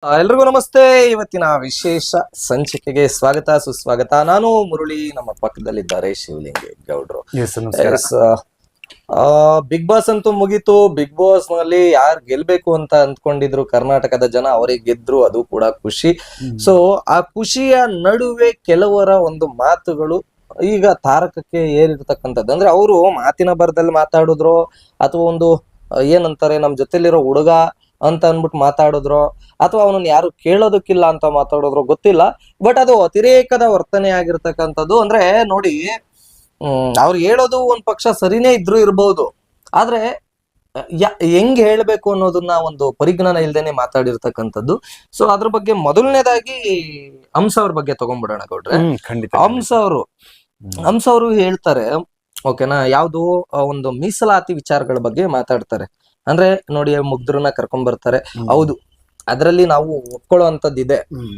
ಎಲ್ರಿಗೂ ನಮಸ್ತೆ. ಇವತ್ತಿನ ವಿಶೇಷ ಸಂಚಿಕೆಗೆ ಸ್ವಾಗತ ಸುಸ್ವಾಗತ. ನಾನು ಮುರಳಿ, ನಮ್ಮ ಪಕ್ಕದಲ್ಲಿದ್ದಾರೆ ಶಿವಲಿಂಗಿ ಗೌಡ್ರು. ಬಿಗ್ ಬಾಸ್ ಅಂತೂ ಮುಗೀತು. ಬಿಗ್ ಬಾಸ್ ನಲ್ಲಿ ಯಾರು ಗೆಲ್ಬೇಕು ಅಂತ ಅಂದ್ಕೊಂಡಿದ್ರು ಕರ್ನಾಟಕದ ಜನ, ಅವರಿಗೆ ಗೆದ್ರು, ಅದು ಕೂಡ ಖುಷಿ. ಸೊ ಆ ಖುಷಿಯ ನಡುವೆ ಕೆಲವರ ಒಂದು ಮಾತುಗಳು ಈಗ ತಾರಕಕ್ಕೆ ಏರಿರ್ತಕ್ಕಂಥದ್ದು. ಅಂದ್ರೆ ಅವರು ಮಾತಿನ ಬರದಲ್ಲಿ ಮಾತಾಡಿದ್ರು ಅಥವಾ ಒಂದು ಏನಂತಾರೆ ನಮ್ ಜೊತೆಲಿರೋ ಹುಡುಗ ಅಂತ ಅನ್ಬಿಟ್ಟು ಮಾತಾಡಿದ್ರು ಅಥವಾ ಅವನನ್ನ ಯಾರು ಕೇಳೋದಕ್ಕಿಲ್ಲ ಅಂತ ಮಾತಾಡಿದ್ರು ಗೊತ್ತಿಲ್ಲ. ಬಟ್ ಅದು ಅತಿರೇಕದ ವರ್ತನೆ ಆಗಿರ್ತಕ್ಕಂಥದ್ದು. ಅಂದ್ರೆ ನೋಡಿ, ಅವ್ರು ಹೇಳೋದು ಒಂದ್ ಪಕ್ಷ ಸರಿನೇ ಇದ್ರು ಇರ್ಬೋದು, ಆದ್ರೆ ಹೆಂಗ್ ಹೇಳ್ಬೇಕು ಅನ್ನೋದನ್ನ ಒಂದು ಪರಿಜ್ಞಾನ ಇಲ್ದೇನೆ ಮಾತಾಡಿರ್ತಕ್ಕಂಥದ್ದು. ಸೊ ಅದ್ರ ಬಗ್ಗೆ ಮೊದಲನೇದಾಗಿ ಹಂಸ ಅವ್ರ ಬಗ್ಗೆ ತಗೊಂಡ್ಬಿಡೋಣ ಗೌಡ್ರೆ. ಹಂಸ ಅವರು ಹೇಳ್ತಾರೆ, ಓಕೆನಾ, ಯಾವ್ದು ಒಂದು ಮೀಸಲಾತಿ ವಿಚಾರಗಳ ಬಗ್ಗೆ ಮಾತಾಡ್ತಾರೆ. ಅಂದ್ರೆ ನೋಡಿ, ಮುಗ್ಧರನ್ನ ಕರ್ಕೊಂಡ್ ಬರ್ತಾರೆ, ಹೌದು ಅದ್ರಲ್ಲಿ ನಾವು ಒಪ್ಕೊಳ್ಳುವಂತದ್ದಿದೆ.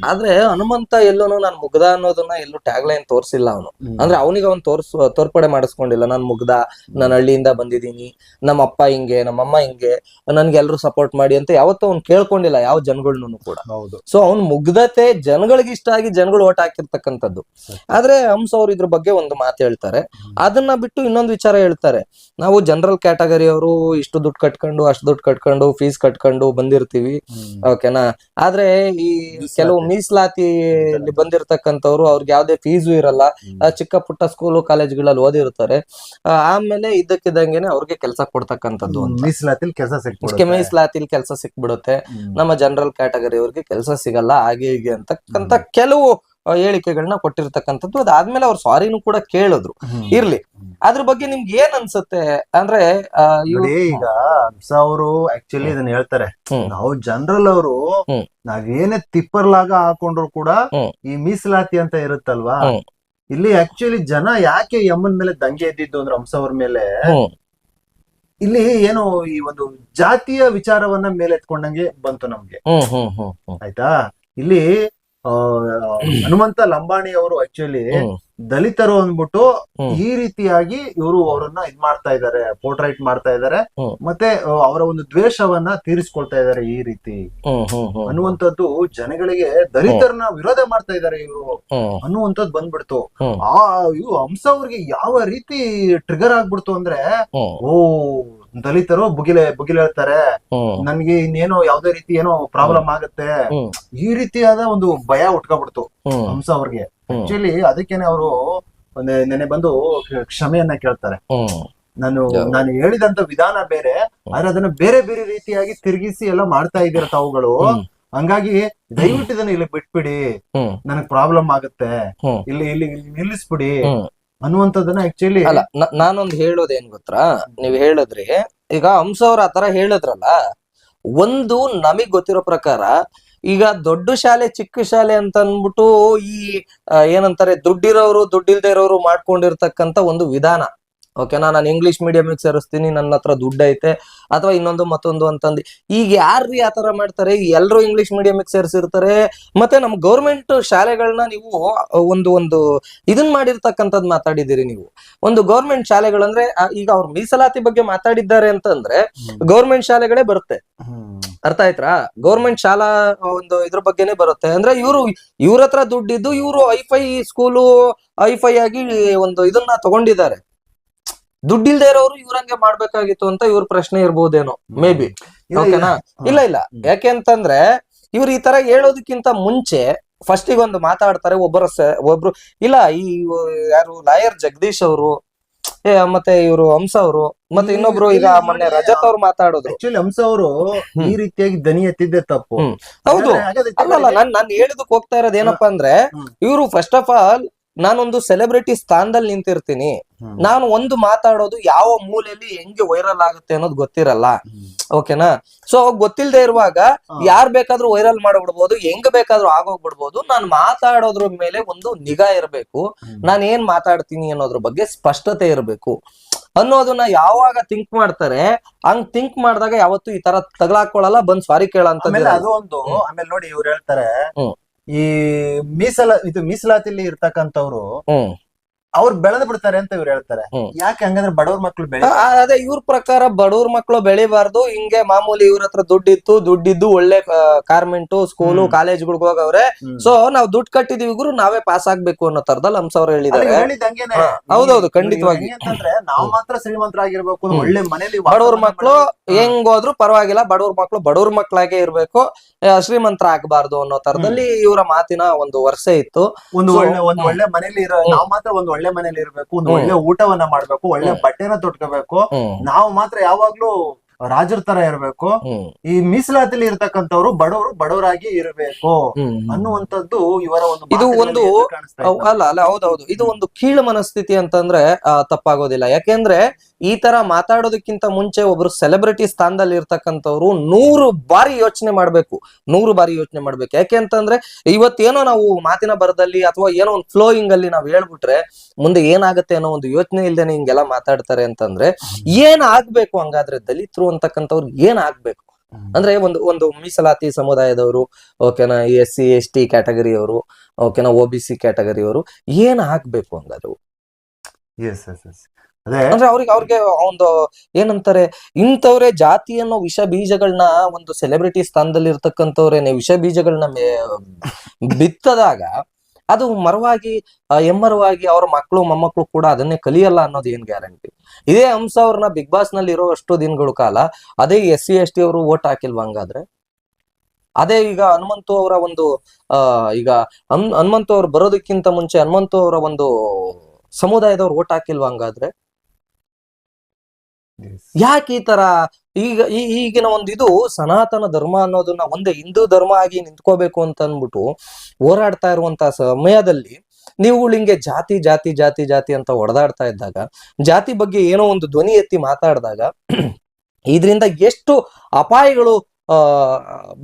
ಆದ್ರೆ ಹನುಮಂತ ಎಲ್ಲೋನು ನಾನ್ ಮುಗ್ಧ ಅನ್ನೋದನ್ನ ಎಲ್ಲೂ ಟ್ಯಾಗ್ ಲೈನ್ ತೋರ್ಸಿಲ್ಲ ಅವನು. ಅಂದ್ರೆ ಅವನಿಗೆ ಅವನ್ ತೋರ್ಪಡೆ ಮಾಡಿಸ್ಕೊಂಡಿಲ್ಲ. ನಾನ್ ಮುಗ್ಧ, ನಾನು ಹಳ್ಳಿಯಿಂದ ಬಂದಿದ್ದೀನಿ, ನಮ್ಮ ಅಪ್ಪ ಹಿಂಗೆ, ನಮ್ಮಮ್ಮ ಹಿಂಗೆ, ನನ್ಗೆ ಎಲ್ರು ಸಪೋರ್ಟ್ ಮಾಡಿ ಅಂತ ಯಾವತ್ತೂ ಅವ್ನು ಕೇಳ್ಕೊಂಡಿಲ್ಲ ಯಾವ ಜನಗಳ್ನು ಕೂಡ. ಸೊ ಅವ್ನ್ ಮುಗ್ಧತೆ ಜನಗಳಿಗೆ ಇಷ್ಟ ಆಗಿ ಜನಗಳು ಓಟ್ ಹಾಕಿರ್ತಕ್ಕಂಥದ್ದು. ಆದ್ರೆ ಹಂಸ ಅವ್ರು ಇದ್ರ ಬಗ್ಗೆ ಒಂದು ಮಾತು ಹೇಳ್ತಾರೆ. ಅದನ್ನ ಬಿಟ್ಟು ಇನ್ನೊಂದು ವಿಚಾರ ಹೇಳ್ತಾರೆ, ನಾವು ಜನರಲ್ ಕ್ಯಾಟಗರಿ ಅವರು ಇಷ್ಟು ದುಡ್ಡು ಕಟ್ಕೊಂಡು ಅಷ್ಟು ದುಡ್ಡು ಕಟ್ಕೊಂಡು ಫೀಸ್ ಕಟ್ಕೊಂಡು ಬಂದಿರ್ತೀವಿ, ಓಕೆನಾ. ಆದ್ರೆ ಈ ಕೆಲವು ಮೀಸಲಾತಿ ಬಂದಿರತಕ್ಕಂಥವ್ರು ಅವ್ರಿಗೆ ಯಾವ್ದೇ ಫೀಸು ಇರಲ್ಲ, ಚಿಕ್ಕ ಪುಟ್ಟ ಸ್ಕೂಲು ಕಾಲೇಜ್ಗಳಲ್ಲಿ ಓದಿರ್ತಾರೆ, ಆಮೇಲೆ ಇದ್ದಕ್ಕಿದ್ದಂಗೆನೆ ಅವ್ರಿಗೆ ಕೆಲಸ ಕೊಡ್ತಕ್ಕಂಥದ್ದು. ಮೀಸಲಾತಿಲ್ ಕೆಲಸ ಸಿಕ್ಬಿಡುತ್ತೆ, ನಮ್ಮ ಜನರಲ್ ಕ್ಯಾಟಗರಿ ಅವ್ರಿಗೆ ಕೆಲಸ ಸಿಗಲ್ಲ, ಹಾಗೆ ಹೀಗೆ ಅಂತಕ್ಕಂಥ ಕೆಲವು ಹೇಳಿಕೆಗಳನ್ನ ಕೊಟ್ಟಿರ್ತಕ್ಕಂಥದ್ದು. ಅದಾದ್ಮೇಲೆ ಅವ್ರು ಸಾರಿನೂ ಕೂಡ ಕೇಳಿದ್ರು. ಇರ್ಲಿ, ಅದ್ರ ಬಗ್ಗೆ ನಿಮ್ಗೆ ಏನ್ ಅನ್ಸುತ್ತೆ? ಅಂದ್ರೆ ಈಗ ಹಂಸ ಅವರು ಆಕ್ಚುಲಿ ಇದನ್ನ ಹೇಳ್ತಾರೆ, ನಾವು ಜನರಲ್ ಅವರು ನಾವೇನೇ ತಿಪ್ಪರ್ಲಾಗ ಹಾಕೊಂಡ್ರು ಕೂಡ ಈ ಮೀಸಲಾತಿ ಅಂತ ಇರುತ್ತಲ್ವಾ, ಇಲ್ಲಿ ಆಕ್ಚುಲಿ ಜನ ಯಾಕೆ ಯಮ್ಮನ್ ಮೇಲೆ ದಂಗೆ ಎದ್ದಿದ್ದು ಅಂದ್ರೆ ಹಂಸ ಅವ್ರ ಮೇಲೆ ಇಲ್ಲಿ ಏನೋ ಈ ಒಂದು ಜಾತಿಯ ವಿಚಾರವನ್ನ ಮೇಲೆ ಎತ್ಕೊಂಡಂಗೆ ಬಂತು ನಮ್ಗೆ. ಆಯ್ತಾ, ಇಲ್ಲಿ ಹನುಮಂತ ಲಂಬಾಣಿ ಅವರು ಆಕ್ಚುಲಿ ದಲಿತರು ಅಂದ್ಬಿಟ್ಟು ಈ ರೀತಿಯಾಗಿ ಇವರು ಅವರನ್ನ ಇದ್ ಮಾಡ್ತಾ ಇದ್ದಾರೆ, ಪೋರ್ಟ್ರೈಟ್ ಮಾಡ್ತಾ ಇದ್ದಾರೆ, ಮತ್ತೆ ಅವರ ಒಂದು ದ್ವೇಷವನ್ನ ತೀರಿಸ್ಕೊಳ್ತಾ ಇದ್ದಾರೆ ಈ ರೀತಿ ಅನ್ನುವಂಥದ್ದು. ಜನಗಳಿಗೆ ದಲಿತರನ್ನ ವಿರೋಧ ಮಾಡ್ತಾ ಇದ್ದಾರೆ ಇವರು ಅನ್ನುವಂಥದ್ದು ಬಂದ್ಬಿಡ್ತು. ಇವು ಹಂಸ ಅವ್ರಿಗೆ ಯಾವ ರೀತಿ ಟ್ರಿಗರ್ ಆಗ್ಬಿಡ್ತು ಅಂದ್ರೆ, ಓ ದಲಿತರು ಬುಗಿಲೇಳ್ತಾರೆ, ನನ್ಗೆ ಇನ್ನೇನೋ ಯಾವ್ದೇ ರೀತಿ ಏನೋ ಪ್ರಾಬ್ಲಮ್ ಆಗುತ್ತೆ, ಈ ರೀತಿಯಾದ ಒಂದು ಭಯ ಉಟ್ಕೊಬಿಡ್ತು ಹಂಸ ಅವ್ರಿಗೆ. ಆಕ್ಚುಲಿ ಅದಕ್ಕೇನೆ ಅವರು ನೆನೆ ಬಂದು ಕ್ಷಮೆಯನ್ನ ಕೇಳ್ತಾರೆ. ನಾನು ಹೇಳಿದಂತ ವಿಧಾನ ಬೇರೆ, ಆದ್ರೆ ಅದನ್ನ ಬೇರೆ ಬೇರೆ ರೀತಿಯಾಗಿ ತಿರುಗಿಸಿ ಎಲ್ಲ ಮಾಡ್ತಾ ಇದ್ದೀರ ತಾವುಗಳು, ಹಂಗಾಗಿ ದಯವಿಟ್ಟು ಇದನ್ನ ಇಲ್ಲಿ ಬಿಟ್ಬಿಡಿ, ನನಗ್ ಪ್ರಾಬ್ಲಮ್ ಆಗುತ್ತೆ, ಇಲ್ಲಿ ನಿಲ್ಲಿಸ್ಬಿಡಿ ಅನ್ನುವಂಥದ್ದನ್ನ ಆಕ್ಚುಲಿ. ಅಲ್ಲ, ನಾನೊಂದು ಹೇಳೋದೇನ್ ಗೊತ್ತಾ, ನೀವ್ ಹೇಳಿದ್ರಿ ಈಗ ಹಂಸ ಅವ್ರ ಆತರ ಹೇಳಿದ್ರಲ್ಲ, ಒಂದು ನಮಗ್ ಗೊತ್ತಿರೋ ಪ್ರಕಾರ ಈಗ ದೊಡ್ಡ ಶಾಲೆ ಚಿಕ್ಕ ಶಾಲೆ ಅಂತ ಅನ್ಬಿಟ್ಟು ಈ ಏನಂತಾರೆ ದುಡ್ಡಿರೋರು ದುಡ್ಡಿಲ್ದೇ ಇರೋರು ಮಾಡ್ಕೊಂಡಿರ್ತಕ್ಕಂಥ ಒಂದು ವಿಧಾನ. ಓಕೆನಾ, ನಾನು ಇಂಗ್ಲಿಷ್ ಮೀಡಿಯಂಗೆ ಸೇರಿಸ್ತೀನಿ, ನನ್ನ ಹತ್ರ ದುಡ್ಡು ಐತೆ ಅಥವಾ ಇನ್ನೊಂದು ಮತ್ತೊಂದು ಅಂತಂದು. ಈಗ ಯಾರ್ರೀ ಆತರ ಮಾಡ್ತಾರೆ? ಎಲ್ರು ಇಂಗ್ಲಿಷ್ ಮೀಡಿಯಂಗೆ ಸೇರಿಸಿರ್ತಾರೆ. ಮತ್ತೆ ನಮ್ ಗೌರ್ಮೆಂಟ್ ಶಾಲೆಗಳನ್ನ ನೀವು ಒಂದು ಇದನ್ ಮಾಡಿರ್ತಕ್ಕಂಥದ್ದು ಮಾತಾಡಿದಿರಿ ನೀವು. ಒಂದು ಗೌರ್ಮೆಂಟ್ ಶಾಲೆಗಳಂದ್ರೆ ಈಗ ಅವ್ರು ಮೀಸಲಾತಿ ಬಗ್ಗೆ ಮಾತಾಡಿದ್ದಾರೆ ಅಂತಂದ್ರೆ ಗೌರ್ಮೆಂಟ್ ಶಾಲೆಗಳೇ ಬರುತ್ತೆ. ಅರ್ಥ ಆಯ್ತಾ? ಗೌರ್ಮೆಂಟ್ ಶಾಲಾ ಒಂದು ಇದ್ರ ಬಗ್ಗೆನೆ ಬರುತ್ತೆ. ಅಂದ್ರೆ ಇವ್ರ ಹತ್ರ ದುಡ್ಡಿದ್ದು ಇವರು ಐಫೈ ಸ್ಕೂಲು ಐಫೈ ಆಗಿ ಒಂದು ಇದನ್ನ ತಗೊಂಡಿದ್ದಾರೆ. ದುಡ್ಡಿಲ್ದೇ ಇರೋರು ಇವ್ರಂಗೆ ಮಾಡ್ಬೇಕಾಗಿತ್ತು ಅಂತ ಇವ್ರ ಪ್ರಶ್ನೆ ಇರ್ಬೋದೇನೋ, ಮೇ ಬಿ. ಓಕೆನಾ? ಇಲ್ಲ, ಯಾಕೆ ಅಂತಂದ್ರೆ ಇವ್ರು ಈ ತರ ಹೇಳೋದಕ್ಕಿಂತ ಮುಂಚೆ ಫಸ್ಟ್ ಒಂದು ಮಾತಾಡ್ತಾರೆ. ಒಬ್ರು ಇಲ್ಲ, ಈ ಯಾರು ಲಾಯರ್ ಜಗದೀಶ್ ಅವರು, ಮತ್ತೆ ಇವರು ಹಂಸ ಅವರು, ಮತ್ತೆ ಇನ್ನೊಬ್ರು ಈಗ ಮೊನ್ನೆ ರಜತ್ ಅವ್ರು ಮಾತಾಡೋದು. ಆಕ್ಚುಲಿ ಹಂಸ ಅವರು ಈ ರೀತಿಯಾಗಿ ದನಿ ಎತ್ತಿದ್ದೆ ತಪ್ಪು. ಹೌದು, ಅಲ್ಲಲ್ಲ, ನಾನ್ ಹೇಳೋದಕ್ ಹೋಗ್ತಾ ಇರೋದು ಏನಪ್ಪಾ ಅಂದ್ರೆ, ಇವರು ಫಸ್ಟ್ ಆಫ್ ಆಲ್ ನಾನೊಂದು ಸೆಲೆಬ್ರಿಟಿ ಸ್ಥಾನದಲ್ಲಿ ನಿಂತಿರ್ತೀನಿ, ನಾನು ಒಂದು ಮಾತಾಡೋದು ಯಾವ ಮೂಲೆಯಲ್ಲಿ ಹೆಂಗೆ ವೈರಲ್ ಆಗುತ್ತೆ ಅನ್ನೋದು ಗೊತ್ತಿರಲ್ಲ. ಓಕೆನಾ? ಸೊ ಗೊತ್ತಿಲ್ಲದೆ ಇರುವಾಗ ಯಾರ್ ಬೇಕಾದ್ರೂ ವೈರಲ್ ಮಾಡ್ಬಿಡ್ಬೋದು, ಹೆಂಗ್ ಬೇಕಾದ್ರೂ ಆಗೋಗ್ಬಿಡ್ಬೋದು. ನಾನು ಮಾತಾಡೋದ್ರ ಮೇಲೆ ಒಂದು ನಿಗಾ ಇರ್ಬೇಕು, ನಾನು ಏನ್ ಮಾತಾಡ್ತೀನಿ ಅನ್ನೋದ್ರ ಬಗ್ಗೆ ಸ್ಪಷ್ಟತೆ ಇರ್ಬೇಕು ಅನ್ನೋದನ್ನ ಯಾವಾಗ ಥಿಂಕ್ ಮಾಡ್ತಾರೆ, ಹಂಗ್ ಥಿಂಕ್ ಮಾಡಿದಾಗ ಯಾವತ್ತು ಈ ತರ ತಗಲಾಕೊಳ್ಳಲ್ಲ, ಬಂದ್ ಸಾರಿ ಕೇಳಂತ. ಅದು ಒಂದು. ಆಮೇಲೆ ನೋಡಿ, ಇವ್ರು ಹೇಳ್ತಾರೆ ಈ ಮೀಸಲಾತಿಲಿ ಇರ್ತಕ್ಕಂಥವ್ರು ಅವ್ರು ಬೆಳೆದ್ ಬಿಡ್ತಾರೆ ಅಂತ ಇವ್ರು ಹೇಳ್ತಾರೆ. ಯಾಕೆ ಹಂಗಂದ್ರೆ ಬಡವ್ರ ಮಕ್ಳು ಬೆಳೆ ಅದೇ ಇವ್ರ ಪ್ರಕಾರ ಬಡವ್ರ ಮಕ್ಳು ಬೆಳಿಬಾರ್ದು, ಹಿಂಗೆ ಮಾಮೂಲಿ ಇವ್ರ ಹತ್ರ ದುಡ್ಡಿದ್ದು ಒಳ್ಳೆ ಕಾರ್ಮೆಂಟು ಸ್ಕೂಲು ಕಾಲೇಜ್ಗಳಿಗೆ ಹೋಗವ್ರೆ, ಸೊ ನಾವ್ ದುಡ್ಡು ಕಟ್ಟಿದೀವಿ ಗುರು, ನಾವೇ ಪಾಸ್ ಆಗ್ಬೇಕು ಅನ್ನೋ ತರದಲ್ಲಿ ಹಂಸ ಅವ್ರು ಹೇಳಿದ್ದಾರೆ. ಹೇಳಿದಂಗೆನೆ ಹೌದೌದು, ಖಂಡಿತವಾಗಿ. ಅಂತಂದ್ರೆ ನಾವು ಮಾತ್ರ ಶ್ರೀಮಂತರಾಗಿರ್ಬೇಕು, ಒಳ್ಳೆ ಮನೇಲಿ ಬಡವ್ರ ಮಕ್ಳು ಹೆಂಗೋದ್ರು ಪರವಾಗಿಲ್ಲ, ಬಡವ್ರ ಮಕ್ಳು ಬಡವ್ರ ಮಕ್ಳಾಗೆ ಇರ್ಬೇಕು, ಶ್ರೀಮಂತರ ಆಗ್ಬಾರ್ದು ಅನ್ನೋ ತರದಲ್ಲಿ ಇವರ ಮಾತಿನ ಒಂದು ವರ್ಷ ಇತ್ತು. ಒಂದು ಒಳ್ಳೆ ಮನೇಲಿ ನಾವು ಮಾತ್ರ ಒಂದು ಒಳ್ಳೆ ಮನೇಲಿ ಇರ್ಬೇಕು, ಒಂದು ಒಳ್ಳೆ ಊಟವನ್ನ ಮಾಡ್ಬೇಕು, ಒಳ್ಳೆ ಬಟ್ಟೆನ ತೊಟ್ಕೋಬೇಕು, ನಾವು ಮಾತ್ರ ಯಾವಾಗ್ಲೂ ರಾಜರ ತರ ಇರ್ಬೇಕು, ಈ ಮೀಸಲಾತಿಲಿ ಇರ್ತಕ್ಕಂಥವ್ರು ಬಡವರಾಗಿ ಇರಬೇಕು ಅನ್ನುವಂಥದ್ದು ಇವರ ಇದು ಒಂದು ಅಲ್ಲ ಹೌದೌದು, ಇದು ಒಂದು ಕೀಳು ಮನಸ್ಥಿತಿ ಅಂತಂದ್ರೆ ತಪ್ಪಾಗೋದಿಲ್ಲ. ಯಾಕೆಂದ್ರೆ ಈ ತರ ಮಾತಾಡೋದಕ್ಕಿಂತ ಮುಂಚೆ ಒಬ್ರು ಸೆಲೆಬ್ರಿಟಿ ಸ್ಥಾನದಲ್ಲಿ ಇರ್ತಕ್ಕಂಥವ್ರು 100 ಬಾರಿ ಯೋಚನೆ ಮಾಡ್ಬೇಕು. ಯಾಕೆ ಅಂತಂದ್ರೆ ಇವತ್ತೇನೋ ನಾವು ಮಾತಿನ ಬರದಲ್ಲಿ ಅಥವಾ ಏನೋ ಒಂದು ಫ್ಲೋಯಿಂಗ್ ಅಲ್ಲಿ ನಾವ್ ಹೇಳ್ಬಿಟ್ರೆ ಮುಂದೆ ಏನಾಗುತ್ತೆ ಅನ್ನೋ ಒಂದು ಯೋಚನೆ ಇಲ್ದೇನೆ ಹಿಂಗೆಲ್ಲ ಮಾತಾಡ್ತಾರೆ ಅಂತಂದ್ರೆ ಏನ್ ಆಗ್ಬೇಕು? ಹಂಗಾದ್ರೆ ದಲಿತರು ಅಂತಕ್ಕಂಥವ್ರು ಏನ್ ಆಗ್ಬೇಕು ಅಂದ್ರೆ ಒಂದು ಮೀಸಲಾತಿ ಸಮುದಾಯದವರು, ಓಕೆನಾ, SC ST ಕ್ಯಾಟಗರಿಯವರು, ಓಕೆನಾ, OBC ಕ್ಯಾಟಗರಿಯವರು ಏನ್ ಆಗ್ಬೇಕು ಹಂಗಾದ್ರು? ಅಂದ್ರೆ ಅವ್ರಿಗೆ ಒಂದು ಏನಂತಾರೆ, ಇಂಥವ್ರೆ ಜಾತಿ ಅನ್ನೋ ವಿಷ ಬೀಜಗಳನ್ನ ಒಂದು ಸೆಲೆಬ್ರಿಟಿ ಸ್ಥಾನದಲ್ಲಿ ಇರ್ತಕ್ಕಂಥವ್ರೇನೆ ವಿಷ ಬೀಜಗಳನ್ನ ಬಿತ್ತದಾಗ ಅದು ಮರವಾಗಿ ಎಮ್ಮರವಾಗಿ ಅವ್ರ ಮಕ್ಕಳು ಮೊಮ್ಮಕ್ಕಳು ಕೂಡ ಅದನ್ನೇ ಕಲಿಯಲ್ಲ ಅನ್ನೋದು ಏನ್ ಗ್ಯಾರಂಟಿ? ಇದೇ ಹಂಸ ಅವ್ರನ್ನ ಬಿಗ್ ಬಾಸ್ ನಲ್ಲಿ ಇರೋ ಅಷ್ಟು ದಿನಗಳ ಕಾಲ ಅದೇ SC ST ಅವರು ವೋಟ್ ಹಾಕಿಲ್ವಾ ಹಂಗಾದ್ರೆ? ಅದೇ ಈಗ ಹನುಮಂತು ಅವರ ಒಂದು ಈಗ ಹನುಮಂತು ಅವ್ರು ಬರೋದಕ್ಕಿಂತ ಮುಂಚೆ ಹನುಮಂತು ಅವರ ಒಂದು ಸಮುದಾಯದವ್ರು ವೋಟ್ ಹಾಕಿಲ್ವಾ ಹಂಗಾದ್ರೆ? ಯಾಕೆ ಈ ತರ ಈಗಿನ ಒಂದು ಇದು ಸನಾತನ ಧರ್ಮ ಅನ್ನೋದನ್ನ ಒಂದೇ ಹಿಂದೂ ಧರ್ಮ ಆಗಿ ನಿಂತ್ಕೋಬೇಕು ಅಂತ ಅನ್ಬಿಟ್ಟು ಹೋರಾಡ್ತಾ ಇರುವಂತ ಸಮಯದಲ್ಲಿ ನೀವು ಹಿಂಗೆ ಜಾತಿ ಜಾತಿ ಜಾತಿ ಜಾತಿ ಅಂತ ಹೊಡೆದಾಡ್ತಾ ಇದ್ದಾಗ, ಜಾತಿ ಬಗ್ಗೆ ಏನೋ ಒಂದು ಧ್ವನಿ ಎತ್ತಿ ಮಾತಾಡಿದಾಗ ಇದರಿಂದ ಎಷ್ಟು ಅಪಾಯಗಳು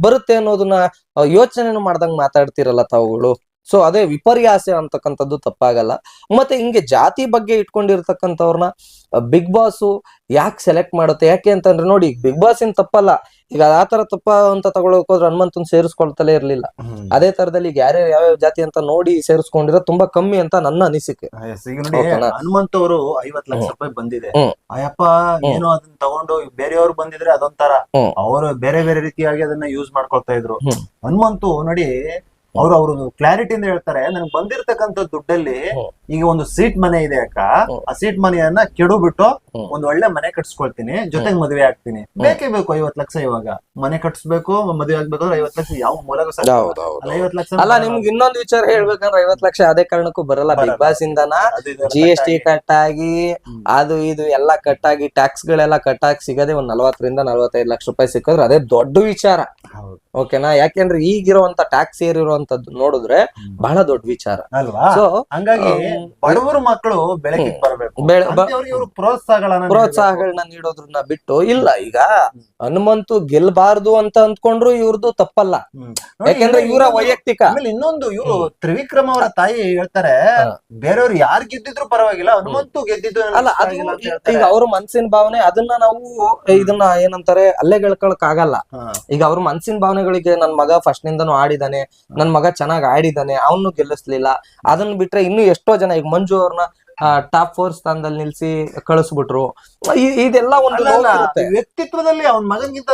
ಬರುತ್ತೆ ಅನ್ನೋದನ್ನ ಯೋಚನೆ ಮಾಡ್ದಂಗ್ ಮಾತಾಡ್ತಿರಲ್ಲ ತಾವುಗಳು. ಸೊ ಅದೇ ವಿಪರ್ಯಾಸ ಅಂತಕ್ಕಂಥದ್ದು ತಪ್ಪಾಗಲ್ಲ. ಮತ್ತೆ ಹಿಂಗೆ ಜಾತಿ ಬಗ್ಗೆ ಇಟ್ಕೊಂಡಿರ್ತಕ್ಕಂಥವ್ರನ್ನ ಬಿಗ್ ಬಾಸ್ ಯಾಕೆ ಸೆಲೆಕ್ಟ್ ಮಾಡುತ್ತೆ? ಯಾಕೆ ಅಂತಂದ್ರೆ ನೋಡಿ, ಬಿಗ್ ಬಾಸ್ ಏನ್ ತಪ್ಪಲ್ಲ, ಈಗ ಆತರ ತಪ್ಪ ಅಂತ ತಗೊಳಕ್ ಹೋದ್ರೆ ಹನುಮಂತನ್ ಸೇರಿಸ್ಕೊಳ್ತಲೇ ಇರ್ಲಿಲ್ಲ. ಅದೇ ತರದಲ್ಲಿ ಈಗ ಯಾವ್ಯಾವ ಜಾತಿ ಅಂತ ನೋಡಿ ಸೇರಿಸ್ಕೊಂಡಿರೋ ತುಂಬಾ ಕಮ್ಮಿ ಅಂತ ನನ್ನ ಅನಿಸಿಕೆ. ಹನುಮಂತ ಅವರು 50 ಲಕ್ಷ ರೂಪಾಯಿ ಬಂದಿದೆ, ಅಯ್ಯಪ್ಪ ಏನೋ ಅದನ್ನ ತಗೊಂಡು ಬೇರೆಯವ್ರು ಬಂದಿದ್ರೆ ಅದೊಂಥರ ಅವರು ಬೇರೆ ಬೇರೆ ರೀತಿಯಾಗಿ ಅದನ್ನ ಯೂಸ್ ಮಾಡ್ಕೊಳ್ತಾ ಇದ್ರು. ಹನುಮಂತು ನೋಡಿ ಅವ್ರು ಕ್ಲಾರಿಟಿಯಿಂದ ಹೇಳ್ತಾರೆ, ನನ್ಗೆ ಬಂದಿರ್ತಕ್ಕಂಥ ದುಡ್ಡಲ್ಲಿ ಈಗ ಒಂದು ಸೀಟ್ ಮನೆ ಇದೆ ಅಕ್ಕ, ಆ ಸೀಟ್ ಮನೆಯನ್ನ ಕೆಡು ಬಿಟ್ಟು ಒಂದ್ ಒಳ್ಳೆ ಮನೆ ಕಟ್ಸ್ಕೊಳ್ತೀನಿ, ಜೊತೆಗೆ ಮದುವೆ ಆಗ್ತೀನಿ, ಬೇಕೇ ಬೇಕು 50 ಲಕ್ಷ. ಇವಾಗ ಮನೆ ಕಟ್ಸ್ಬೇಕು, ಮದುವೆ ಆಗ್ಬೇಕು ಅಂದ್ರೆ 50 ಲಕ್ಷ ಯಾವ ಮೂಲಕ 50 ಲಕ್ಷ ಅಲ್ಲ. ನಿಮ್ಗೆ ಇನ್ನೊಂದು ವಿಚಾರ ಹೇಳ್ಬೇಕಂದ್ರೆ 50 ಲಕ್ಷ ಅದೇ ಕಾರಣಕ್ಕೂ ಬರಲ್ಲ. ಬಿಗ್ ಬಾಸ್ ಇಂದನ GST ಕಟ್ ಆಗಿ ಅದು ಇದು ಎಲ್ಲ ಕಟ್ ಆಗಿ ಟ್ಯಾಕ್ಸ್ ಗಳೆಲ್ಲ ಕಟ್ ಆಗಿ ಸಿಗದೆ ಒಂದ್ 40 ರಿಂದ 45 ಲಕ್ಷ ರೂಪಾಯಿ ಸಿಕ್ಕಿದ್ರೆ ಅದೇ ದೊಡ್ಡ ವಿಚಾರ, ಓಕೆನಾ? ಯಾಕೆಂದ್ರೆ ಈಗಿರುವಂತ ಟ್ಯಾಕ್ಸ್ ಏರಿರುವಂತದ್ದು ನೋಡಿದ್ರೆ ಬಹಳ ದೊಡ್ಡ ವಿಚಾರ ಅಲ್ವಾ? ಹಂಗಾಗಿ ಬಡವರು ಮಕ್ಕಳು ಬೆಳಕಿಗೆ ಬರಬೇಕು, ಪ್ರೋತ್ಸಾಹಗಳನ್ನ ನೀಡೋದ್ರನ್ನ ಬಿಟ್ಟು ಇಲ್ಲ. ಈಗ ಹನುಮಂತು ಗೆಲ್ಬಾರ್ದು ಅಂತ ಅಂದ್ಕೊಂಡ್ರು ಇವ್ರದ್ದು ತಪ್ಪಲ್ಲ, ಯಾಕೆಂದ್ರೆ ಇವರ ವೈಯಕ್ತಿಕ. ಆಮೇಲೆ ಇನ್ನೊಂದು, ಇವರು ತ್ರಿವಿಕ್ರಮ್ ಅವರ ತಾಯಿ ಹೇಳ್ತಾರೆ, ಬೇರೆಯವ್ರು ಯಾರು ಗೆದ್ದಿದ್ರು ಪರವಾಗಿಲ್ಲ, ಹನುಮಂತು ಗೆದ್ದಿದ್ದು ಅಲ್ಲ. ಅದು ಈಗ ಅವ್ರ ಮನ್ಸಿನ ಭಾವನೆ, ಅದನ್ನ ನಾವು ಇದನ್ನ ಏನಂತಾರೆ ಅಲ್ಲೆಗೆಳ್ಕೊಳಕ್ ಆಗಲ್ಲ. ಈಗ ಅವ್ರ ಮನ್ಸಿನ ಭಾವನೆಗಳಿಗೆ ನನ್ ಮಗ ಫಸ್ಟ್ ನಿಂದನು ಆಡಿದಾನೆ, ನನ್ ಮಗ ಚೆನ್ನಾಗ್ ಆಡಿದಾನೆ, ಅವನು ಗೆಲ್ಲಿಸ್ಲಿಲ್ಲ, ಅದನ್ನ ಬಿಟ್ರೆ ಇನ್ನು ಎಷ್ಟೋ ಜನ ಈಗ ಮಂಜು ಅವ್ರನ್ನ ಟಾಪ್ 4 ಸ್ಥಾನದಲ್ಲಿ ನಿಲ್ಸಿ ಕಳಿಸ್ಬಿಟ್ರು. ಇದೆಲ್ಲ ಒಂದು ವ್ಯಕ್ತಿತ್ವದಲ್ಲಿ ಅವನ ಮಗನ್ಗಿಂತ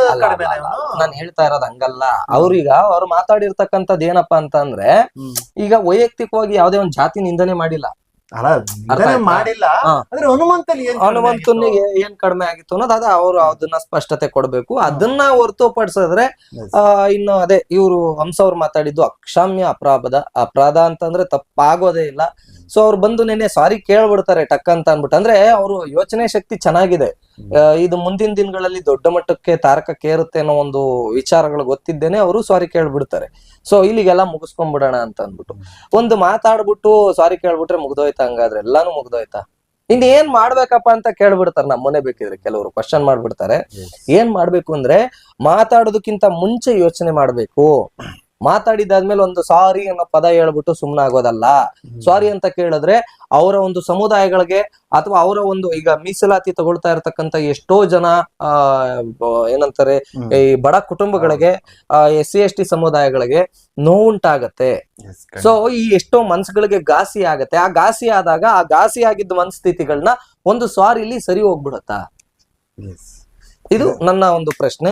ನಾನು ಹೇಳ್ತಾ ಇರೋದು ಹಂಗಲ್ಲ. ಅವ್ರೀಗ ಅವ್ರು ಮಾತಾಡಿರ್ತಕ್ಕಂಥದ್ದು ಏನಪ್ಪಾ ಅಂತ ಅಂದ್ರೆ, ಈಗ ವೈಯಕ್ತಿಕವಾಗಿ ಯಾವ್ದೇ ಒಂದ್ ಜಾತಿ ನಿಂದನೆ ಮಾಡಿಲ್ಲ, ಮಾಡಿಲ್ಲ. ಹನುಮಂತನಿಗೆ ಏನ್ ಕಡಿಮೆ ಆಗಿತ್ತು ಅನ್ನೋದು ಅದ ಅವ್ರು ಅದನ್ನ ಸ್ಪಷ್ಟತೆ ಕೊಡ್ಬೇಕು. ಅದನ್ನ ಹೊರತುಪಡಿಸಿದ್ರೆ ಇನ್ನು ಅದೇ ಇವ್ರು ಹಂಸ ಅವ್ರು ಮಾತಾಡಿದ್ದು ಅಕ್ಷಮ್ಯ ಅಪರಾಧ ಅಂತಂದ್ರೆ ತಪ್ಪಾಗೋದೇ ಇಲ್ಲ. ಸೊ ಅವ್ರು ಬಂದು ನೆನೆ ಸಾರಿ ಕೇಳ್ಬಿಡ್ತಾರೆ ಟಕ್ ಅಂತ ಅನ್ಬಿಟ್ಟು. ಅಂದ್ರೆ ಅವ್ರು ಯೋಚನೆ ಶಕ್ತಿ ಚೆನ್ನಾಗಿದೆ. ಇದು ಮುಂದಿನ ದಿನಗಳಲ್ಲಿ ದೊಡ್ಡ ಮಟ್ಟಕ್ಕೆ ತಾರಕಕ್ಕೇರುತ್ತೆ ಅನ್ನೋ ಒಂದು ವಿಚಾರಗಳು ಗೊತ್ತಿದ್ದೇನೆ ಅವರು ಸಾರಿ ಕೇಳ್ಬಿಡ್ತಾರೆ. ಸೊ ಇಲ್ಲಿಗೆಲ್ಲ ಮುಗಿಸ್ಕೊಂಡ್ಬಿಡೋಣ ಅಂತ ಅನ್ಬಿಟ್ಟು ಒಂದು ಮಾತಾಡ್ಬಿಟ್ಟು ಸಾರಿ ಕೇಳ್ಬಿಟ್ರೆ ಮುಗ್ದೋಯ್ತಾ? ಹಂಗಾದ್ರೆ ಎಲ್ಲಾನು ಮುಗ್ದೋಯ್ತಾ? ಇನ್ ಏನ್ ಮಾಡ್ಬೇಕಪ್ಪ ಅಂತ ಕೇಳ್ಬಿಡ್ತಾರೆ. ನಮ್ಮನೆ ಬೇಕಿದ್ರೆ ಕೆಲವರು ಕ್ವಶನ್ ಮಾಡ್ಬಿಡ್ತಾರೆ. ಏನ್ ಮಾಡ್ಬೇಕು ಅಂದ್ರೆ ಮಾತಾಡೋದಕ್ಕಿಂತ ಮುಂಚೆ ಯೋಚನೆ ಮಾಡ್ಬೇಕು. ಮಾತಾಡಿದಾದ್ಮೇಲೆ ಒಂದು ಸಾರಿ ಅನ್ನೋ ಪದ ಹೇಳ್ಬಿಟ್ಟು ಸುಮ್ನಾಗೋದಲ್ಲ. ಸಾರಿ ಅಂತ ಕೇಳಿದ್ರೆ ಅವರ ಒಂದು ಸಮುದಾಯಗಳಿಗೆ ಅಥವಾ ಅವರ ಒಂದು ಈಗ ಮೀಸಲಾತಿ ತಗೊಳ್ತಾ ಇರ್ತಕ್ಕಂತ ಎಷ್ಟೋ ಜನ ಏನಂತಾರೆ ಈ ಬಡ ಕುಟುಂಬಗಳಿಗೆ SC ST ಸಮುದಾಯಗಳಿಗೆ ನೋವುಂಟಾಗತ್ತೆ. ಸೊ ಈ ಎಷ್ಟೋ ಮನ್ಸುಗಳಿಗೆ ಘಾಸಿ ಆಗತ್ತೆ. ಆ ಘಾಸಿ ಆದಾಗ ಆ ಘಾಸಿ ಆಗಿದ್ದ ಮನಸ್ಥಿತಿಗಳನ್ನ ಒಂದು ಸಾರಿಲಿ ಸರಿ ಹೋಗ್ಬಿಡತ್ತಾ? ಇದು ನನ್ನ ಒಂದು ಪ್ರಶ್ನೆ.